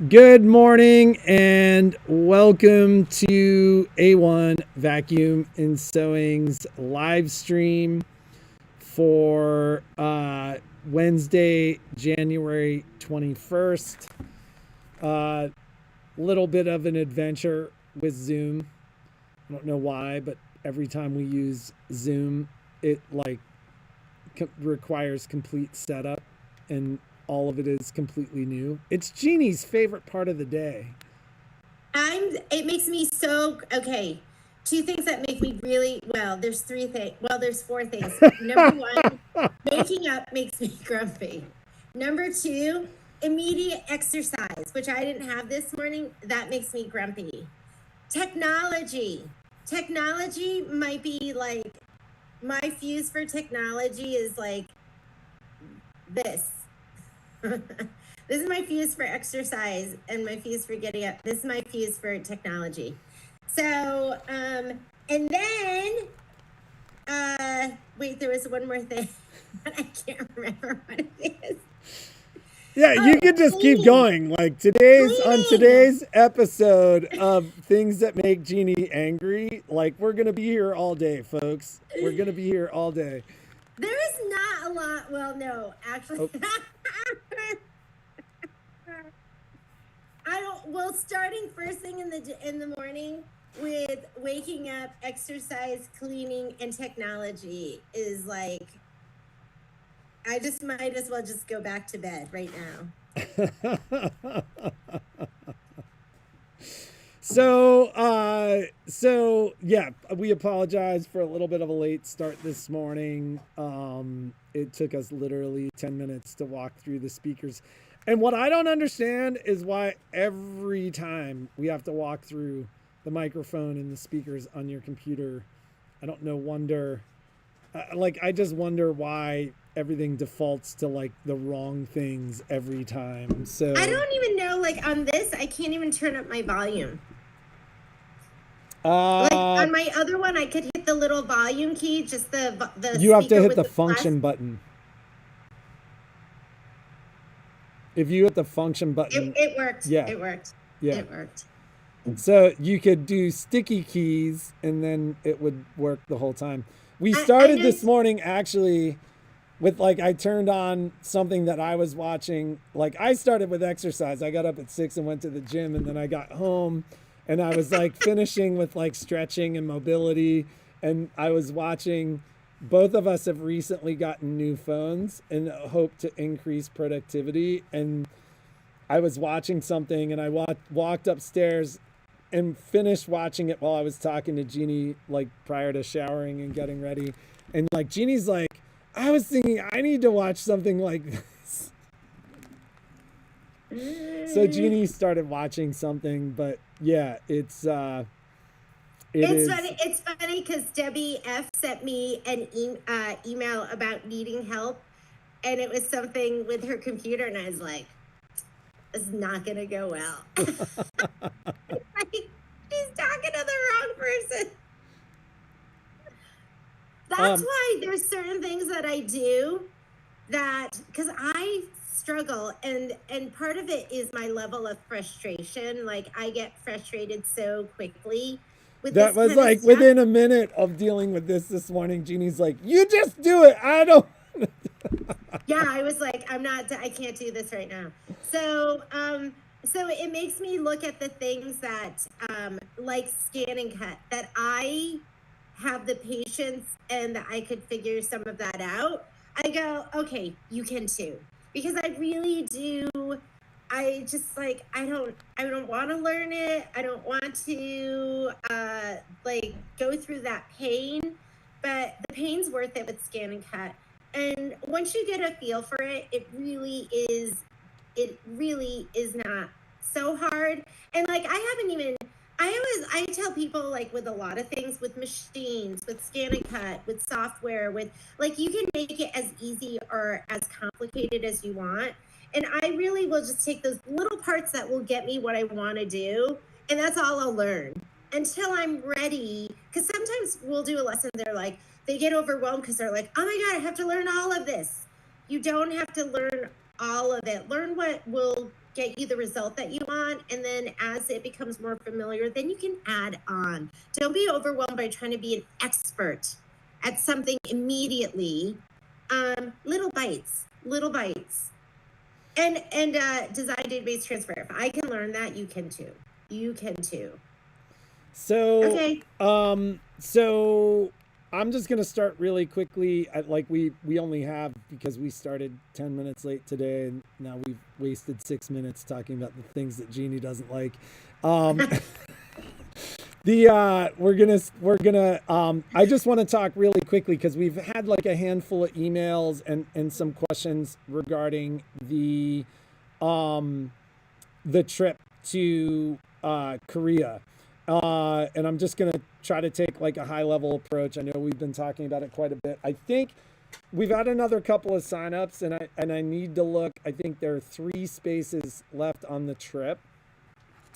Good morning and welcome to A1 Vacuum and Sewing's live stream for Wednesday, January 21st. Little bit of an adventure with Zoom. I don't know why, but every time we use Zoom, it requires complete setup and all of it is completely new. It's Jeannie's favorite part of the day. It makes me so okay. Two things that make me really well. There's three things. Well, there's four things. Number one, waking up makes me grumpy. Number two, immediate exercise, which I didn't have this morning. That makes me grumpy. Technology. Technology might be like my fuse for technology is like this. This is my fuse for exercise and my fuse for getting up. This is my fuse for technology. So, and then, wait, there was one more thing, but I can't remember what it is. Yeah, you can just keep going. Like on today's episode of things that make Jeannie angry, like we're going to be here all day, folks. We're going to be here all day. There is not a lot. Well, no, actually. Oh. Well, starting first thing in the morning with waking up, exercise, cleaning, and technology is like, I just might as well just go back to bed right now. So yeah, we apologize for a little bit of a late start this morning. It took us literally 10 minutes to walk through the speakers. And what I don't understand is why every time we have to walk through the microphone and the speakers on your computer. I don't know, I just wonder why everything defaults to like the wrong things every time. So I don't even know, like on this, I can't even turn up my volume. Like on my other one, I could hit the little volume key, just the you have to hit the function button. If you hit the function button, it worked. Yeah, it worked. Yeah, it worked. So you could do sticky keys, and then it would work the whole time. We started this morning actually with I turned on something that I was watching. Like I started with exercise. I got up at 6 and went to the gym, and then I got home, and I was finishing with stretching and mobility, and I was watching. Both of us have recently gotten new phones and hope to increase productivity. And I was watching something and I walked upstairs and finished watching it while I was talking to Jeannie, prior to showering and getting ready. And Jeannie's I was thinking I need to watch something like this. So Jeannie started watching something, but yeah, it's funny because Debbie F sent me an email about needing help, and it was something with her computer, and I was like, "It's not gonna go well." She's talking to the wrong person. That's why there's certain things that I do because I struggle, and part of it is my level of frustration. I get frustrated so quickly. That was within a minute of dealing with this morning, Jeannie's you just do it. I don't. Yeah, I was I can't do this right now. So it makes me look at the things that, like scan and cut, that I have the patience and that I could figure some of that out. I go, okay, you can too. Because I really do. I just I don't want to learn it. I don't want to go through that pain, but the pain's worth it with scan and cut. And once you get a feel for it, it really is not so hard. And I tell people with a lot of things, with machines, with scan and cut, with software, with you can make it as easy or as complicated as you want. And I really will just take those little parts that will get me what I want to do. And that's all I'll learn until I'm ready. Because sometimes we'll do a lesson. They get overwhelmed because they're like, oh my God, I have to learn all of this. You don't have to learn all of it. Learn what will get you the result that you want. And then as it becomes more familiar, then you can add on. Don't be overwhelmed by trying to be an expert at something immediately. Little bites, little bites. And design database transfer. If I can learn that, you can too. You can too. So, Okay. so I'm just gonna start really quickly. Like we only have, because we started 10 minutes late today, and now we've wasted 6 minutes talking about the things that Jeannie doesn't like. Um, I just want to talk really quickly because we've had like a handful of emails and some questions regarding the trip to Korea. And I'm just going to try to take like a high level approach. I know we've been talking about it quite a bit. I think we've had another couple of signups, and I need to look. I think there are 3 spaces left on the trip.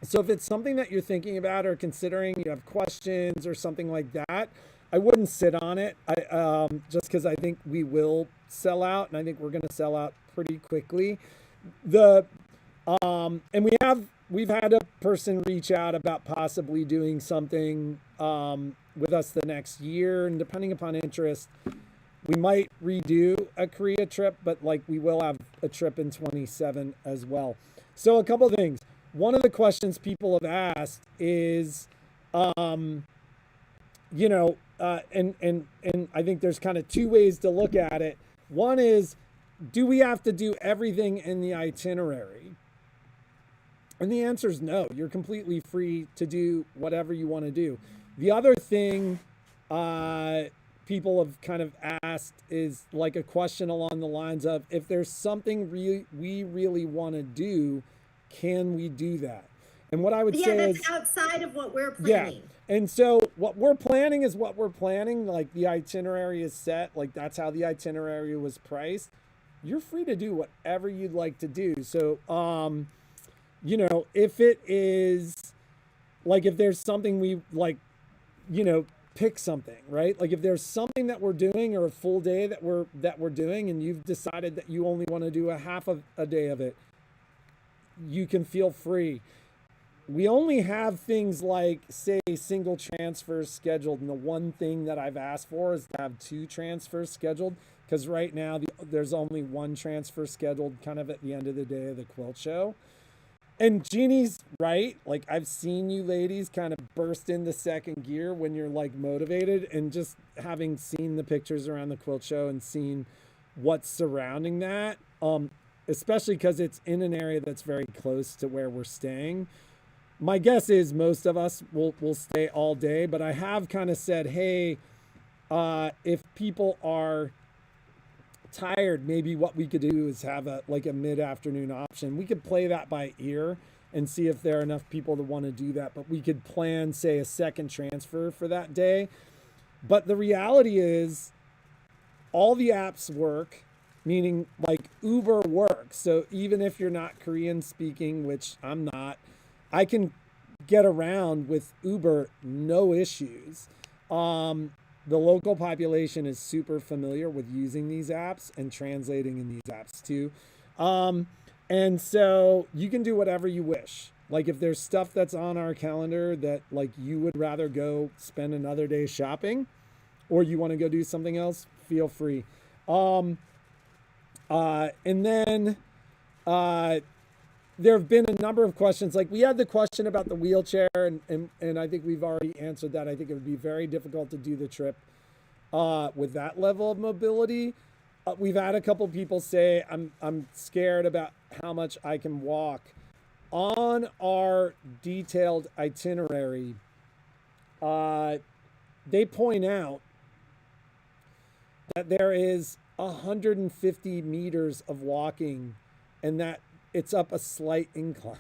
So if it's something that you're thinking about or considering, you have questions or something like that, I wouldn't sit on it. Just because I think we will sell out, and I think we're going to sell out pretty quickly. And we've had a person reach out about possibly doing something with us the next year, and depending upon interest, we might redo a Korea trip, but like we will have a trip in 27 as well. So a couple of things. One of the questions people have asked is, and I think there's kind of 2 ways to look at it. One is, do we have to do everything in the itinerary? And the answer is no. You're completely free to do whatever you want to do. The other thing people have kind of asked is like a question along the lines of, if there's something we really want to do, can we do that? And what I would say that's is outside of what we're planning. Yeah. And so what we're planning is what we're planning. Like the itinerary is set. Like that's how the itinerary was priced. You're free to do whatever you'd like to do. So, if it is like, if there's something we like, pick something, right? Like if there's something that we're doing or a full day that we're doing, and you've decided that you only want to do a half of a day of it, you can feel free. We only have things like, say, single transfers scheduled. And the one thing that I've asked for is to have 2 transfers scheduled, because right now there's only 1 transfer scheduled kind of at the end of the day of the quilt show. And Jeannie's right. Like I've seen you ladies kind of burst into second gear when you're like motivated, and just having seen the pictures around the quilt show and seen what's surrounding that, especially because it's in an area that's very close to where we're staying. My guess is most of us will stay all day, but I have kind of said, hey, if people are tired, maybe what we could do is have a mid-afternoon option. We could play that by ear and see if there are enough people to want to do that, but we could plan, say, a second transfer for that day. But the reality is all the apps work, meaning like Uber works. So even if you're not Korean speaking, which I'm not, I can get around with Uber, no issues. The local population is super familiar with using these apps and translating in these apps too. And so you can do whatever you wish. Like if there's stuff that's on our calendar that like you would rather go spend another day shopping, or you want to go do something else, feel free. And then there have been a number of questions. Like we had the question about the wheelchair, and I think we've already answered that. I think it would be very difficult to do the trip with that level of mobility. We've had a couple people say, I'm scared about how much I can walk. On our detailed itinerary, they point out that there is 150 meters of walking, and that it's up a slight incline.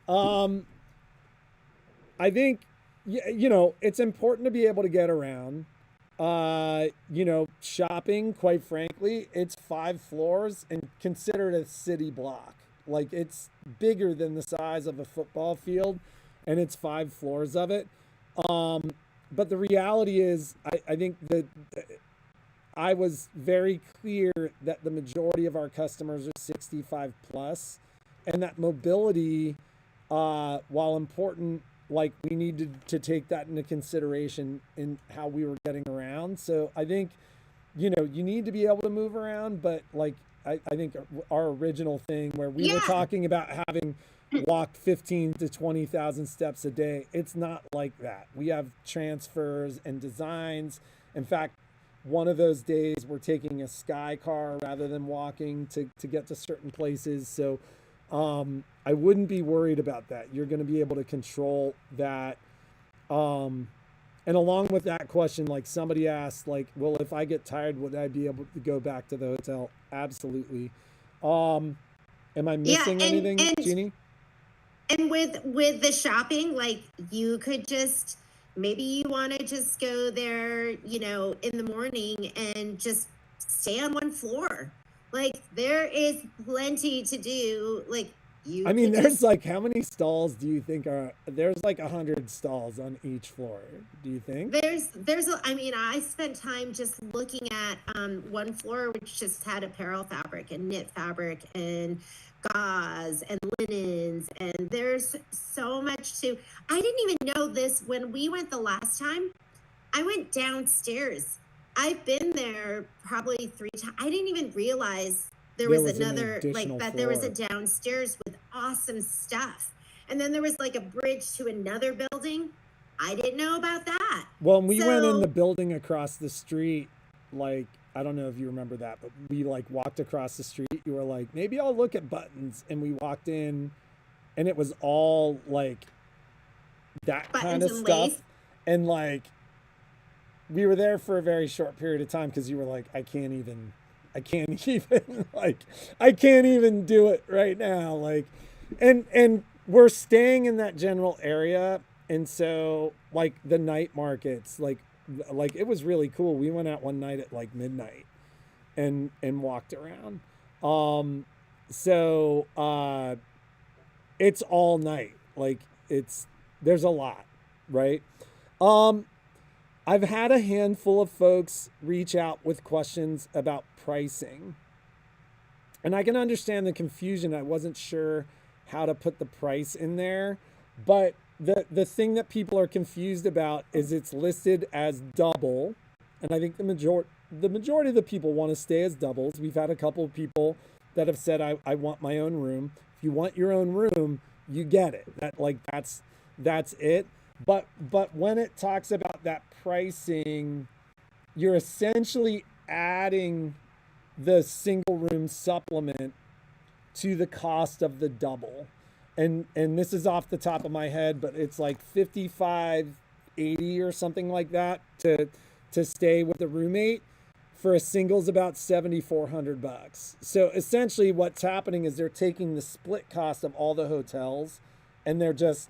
I think, it's important to be able to get around. Shopping, quite frankly, it's 5 floors and considered a city block. Like it's bigger than the size of a football field, and it's 5 floors of it. But the reality is, I think that I was very clear that the majority of our customers are 65 plus, and that mobility, while important, like we needed to take that into consideration in how we were getting around. So I think, you know, you need to be able to move around, but like I think our original thing where we were Yeah. talking about having walked 15 to 20,000 steps a day, it's not like that. We have transfers and designs. In fact, one of those days we're taking a sky car rather than walking to get to certain places. So I wouldn't be worried about that. You're going to be able to control that. And along with that question, like somebody asked, like, well, if I get tired, would I be able to go back to the hotel? Absolutely. Am I Yeah, missing anything, Jeannie? and with the shopping, like you could just, maybe you want to just go there, you know, in the morning and just stay on one floor. Like there is plenty to do. Like you I mean, could there's just, like, how many stalls do you think are, there's like 100 stalls on each floor. Do you think? I mean, I spent time just looking at one floor which just had apparel fabric and knit fabric and gauze and linens, and there's so much to, I didn't even know this when we went the last time. I went downstairs. I've been there probably 3 times. I didn't even realize there There was was an another, like additional that there was a floor. downstairs with awesome stuff. And then there was like a bridge to another building. I didn't know about that. Well, and we went in the So, building across the street, like, I don't know if you remember that, but we like walked across the street. You were like, maybe I'll look at buttons. And we walked in and it was all like that kind buttons of and stuff. lace. And like, we were there for a very short period of time because you were like, I can't even, like, I can't even do it right now. Like, and we're staying in that general area. And so like the night markets, like it was really cool. We went out one night at like midnight and walked around. Um, so it's all night. Like there's a lot, right? Um, I've had a handful of folks reach out with questions about pricing. And I can understand the confusion. I wasn't sure how to put the price in there, but the thing that people are confused about is it's listed as double, and I think the majority of the people want to stay as doubles. We've had a couple of people that have said I want my own room. If you want your own room, you get it. That's it. But when it talks about that pricing, you're essentially adding the single room supplement to the cost of the double. And this is off the top of my head, but it's like 55.80 or something like that to stay with a roommate. For a single's about 7,400 bucks. So essentially what's happening is they're taking the split cost of all the hotels and they're just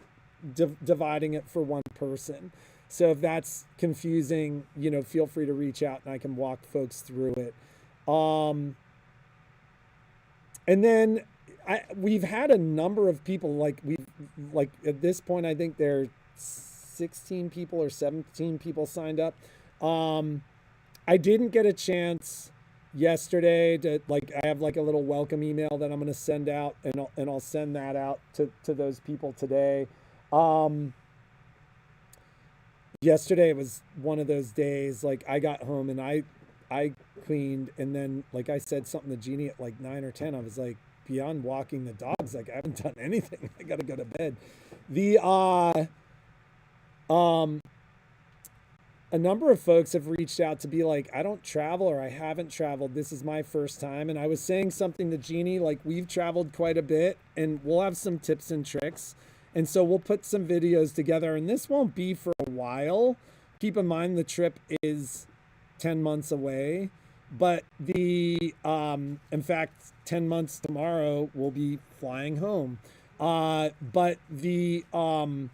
dividing it for one person. So if that's confusing, you know, feel free to reach out and I can walk folks through it. And then we've had a number of people, like at this point, I think there are 16 people or 17 people signed up. I didn't get a chance yesterday to, like, I have like a little welcome email that I'm going to send out, and I'll send that out to those people today. Yesterday was one of those days, like I got home and I cleaned, and then like I said something to Jeannie at like 9 or 10. I was like, beyond walking the dogs, like I haven't done anything. I gotta go to bed. The a number of folks have reached out to be like, I don't travel, or I haven't traveled. This is my first time. And I was saying something to Jeannie, like we've traveled quite a bit and we'll have some tips and tricks. And so we'll put some videos together, and this won't be for a while. Keep in mind the trip is 10 months away, but in fact, 10 months tomorrow we'll be flying home. But we'll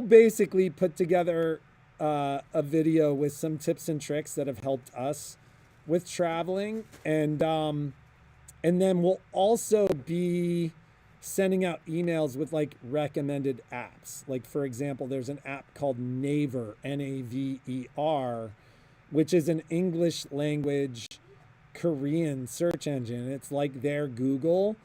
basically put together a video with some tips and tricks that have helped us with traveling, and then we'll also be sending out emails with like recommended apps. Like for example, there's an app called Naver, Naver, which is an English language Korean search engine. It's like their Google,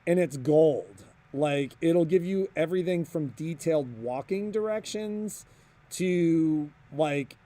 and it's gold. Like, it'll give you everything from detailed walking directions to like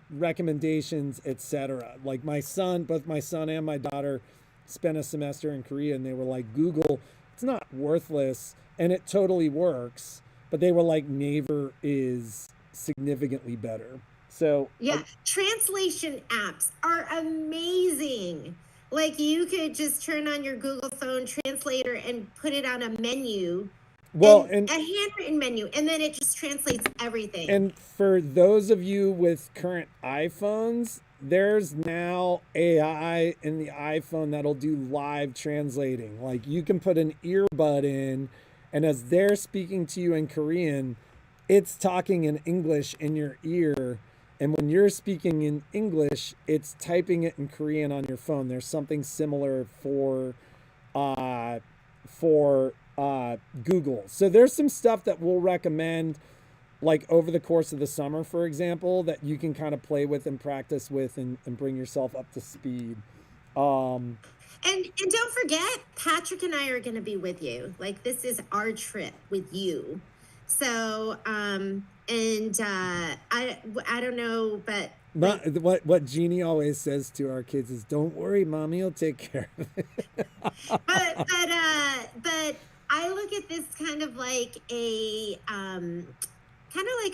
recommendations, etc. Like both my son and my daughter spent a semester in Korea, and they were like, Google, it's not worthless, and it totally works, but they were like, Naver is significantly better. So Yeah, translation apps are amazing. Like you could just turn on your Google phone translator and put it on a menu, and a handwritten menu, and then it just translates everything. And for those of you with current iPhones, there's now AI in the iPhone that'll do live translating. Like, you can put an earbud in, and as they're speaking to you in Korean, it's talking in English in your ear. And when you're speaking in English, it's typing it in Korean on your phone. There's something similar for Google. So there's some stuff that we'll recommend, like over the course of the summer, for example, that you can kind of play with and practice with, and bring yourself up to speed. And don't forget, Patrick and I are going to be with you. Like, this is our trip with you. So, I don't know, but what Jeannie always says to our kids is, "Don't worry, mommy will take care of it." but I look at this kind of like a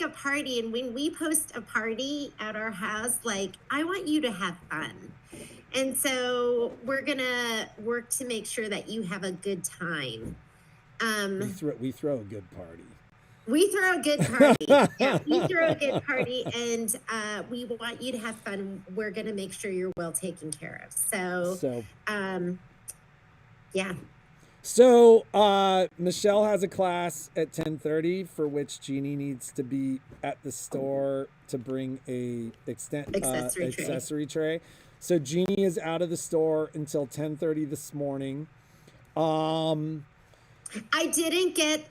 party, and when we post a party at our house, like, I want you to have fun. And so we're gonna work to make sure that you have a good time. We throw a good party. We throw a good party. Yeah, we throw a good party, and we want you to have fun. We're gonna make sure you're well taken care of. So yeah. So Michelle has a class at 10:30 for which Jeannie needs to be at the store to bring a accessory tray. So Jeannie is out of the store until 10:30 this morning. I didn't get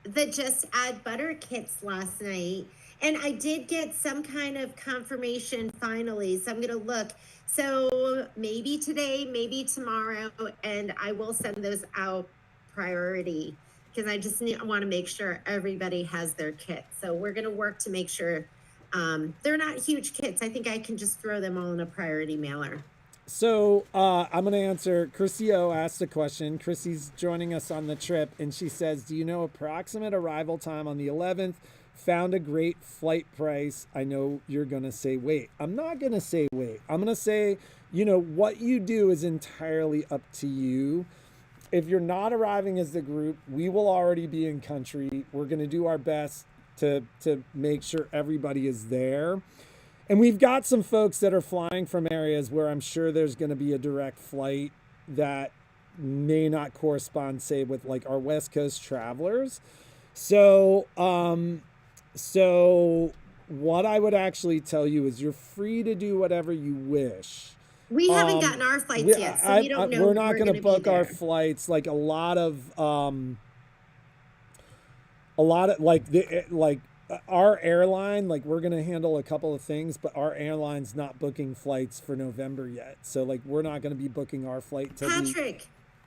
the Just Add Butter kits last night, and I did get some kind of confirmation finally, so I'm gonna look. So maybe today, maybe tomorrow, and I will send those out priority, because I just want to make sure everybody has their kit. So we're gonna work to make sure they're not huge kits. I think I can just throw them all in a priority mailer. So I'm going to answer. Chrissy O asked a question. Chrissy's joining us on the trip, and she says, do you know approximate arrival time on the 11th? Found a great flight price. I know you're going to say wait. I'm not going to say wait. I'm going to say, what you do is entirely up to you. If you're not arriving as the group, we will already be in country. We're going to do our best to make sure everybody is there. And we've got some folks that are flying from areas where I'm sure there's going to be a direct flight that may not correspond, say, with like our West Coast travelers. So what I would actually tell you is you're free to do whatever you wish. We haven't gotten our flights yet, so we don't know. We're not going to book our flights. Like a lot of our airline, like, we're going to handle a couple of things, but our airline's not booking flights for November yet. So like, we're not going to be booking our flight till Patrick,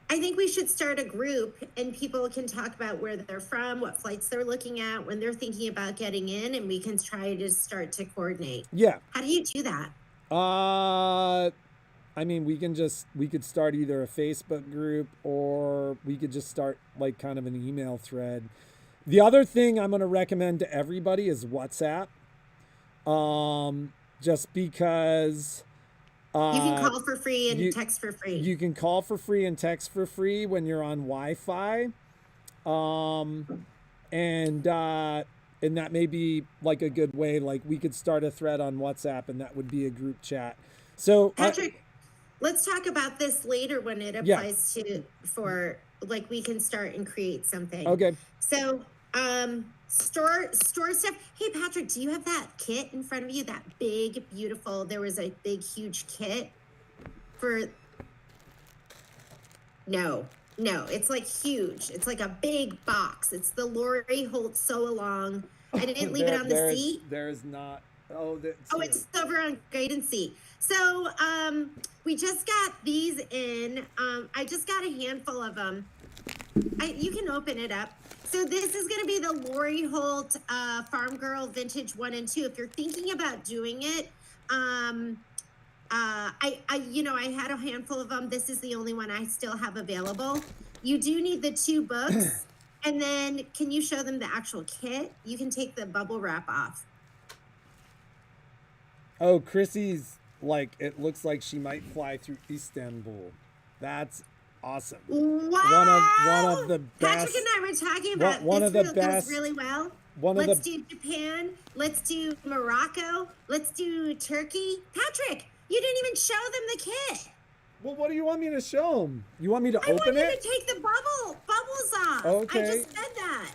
I think we should start a group, and people can talk about where they're from, what flights they're looking at, when they're thinking about getting in, and we can try to start to coordinate. Yeah. How do you do that? I mean, we could start either a Facebook group, or we could just start like kind of an email thread. The other thing I'm going to recommend to everybody is WhatsApp. Just because you can call for free and text for free. You can call for free and text for free when you're on Wi-Fi. And that may be like a good way. Like, we could start a thread on WhatsApp, and that would be a group chat. So Patrick, let's talk about this later when it applies for like, we can start and create something. Okay. So store stuff. Hey Patrick, do you have that kit in front of you? That big, beautiful, there was a big, huge kit for, no, it's like huge. It's like a big box. It's the Lori Holt Sew Along. I didn't leave it on the seat. There's not Oh, that's Oh, it's over on Great and See. So we just got these in. I just got a handful of them. You can open it up. So this is going to be the Lori Holt Farm Girl Vintage 1 and 2. If you're thinking about doing it, I had a handful of them. This is the only one I still have available. You do need the 2 books. And then can you show them the actual kit? You can take the bubble wrap off. Oh, Chrissy's like, it looks like she might fly through Istanbul. That's awesome. Wow! One of the best. Patrick and I were talking about one this of the goes best. really well. One of Let's the do Japan. Let's do Morocco. Let's do Turkey. Patrick, you didn't even show them the kit. Well, what do you want me to show them? You want me to I open want you it? to take the bubbles off. Okay. I just said that.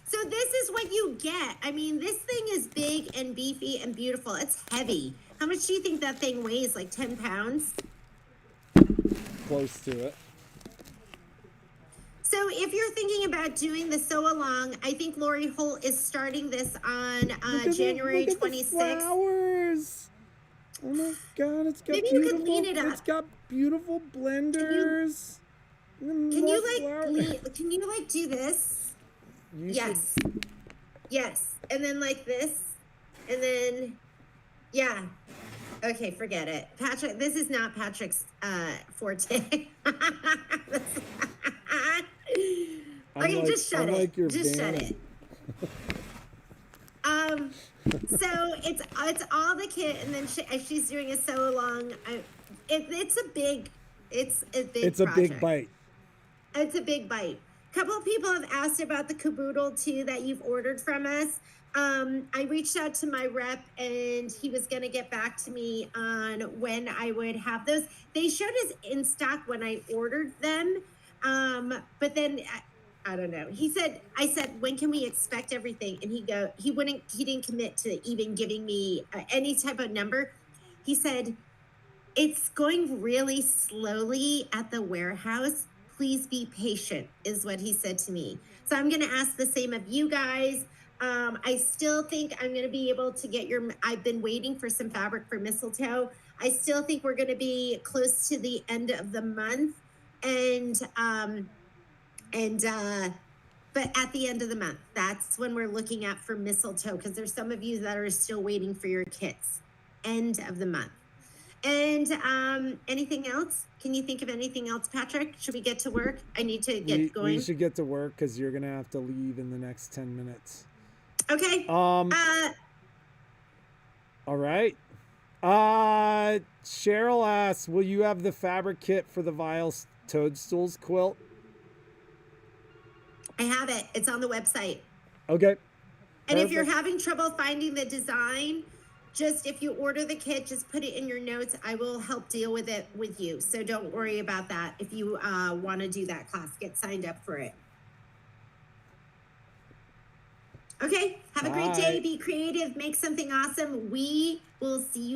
So this is what you get. I mean, this thing is big and beefy and beautiful. It's heavy. How much do you think that thing weighs? Like 10 pounds? Close to it. So if you're thinking about doing the sew along, I think Lori Holt is starting this on January 26th. Flowers. Oh my God, it's got Maybe beautiful. you could lean it up. It's got beautiful blenders. Can you like do this? Yes. Yes. And then like this. And then yeah. Okay, forget it. Patrick, this is not Patrick's forte. Okay, just shut it. Just shut it. So it's all the kit, and then she's doing a sew along. It's a big It's a big bite. It's a big bite. A couple of people have asked about the caboodle too that you've ordered from us. I reached out to my rep and he was going to get back to me on when I would have those. They showed us in stock when I ordered them. But then I don't know. I said, when can we expect everything? And he didn't commit to even giving me any type of number. He said, it's going really slowly at the warehouse. Please be patient, is what he said to me. So I'm going to ask the same of you guys. I still think I'm going to be able to get I've been waiting for some fabric for mistletoe. I still think we're going to be close to the end of the month. But at the end of the month, that's when we're looking at for mistletoe, because there's some of you that are still waiting for your kits. End of the month. And anything else? Can you think of anything else, Patrick? Should we get to work? I need to get going. We should get to work because you're going to have to leave in the next 10 minutes. Okay. All right. Cheryl asks, will you have the fabric kit for the Vile's Toadstools quilt? I have it. It's on the website. Okay. And if you're having trouble finding the design, just if you order the kit, just put it in your notes. I will help deal with it with you. So don't worry about that. If you want to do that class, get signed up for it. Okay. Have a great day. Be creative. Make something awesome. We will see you.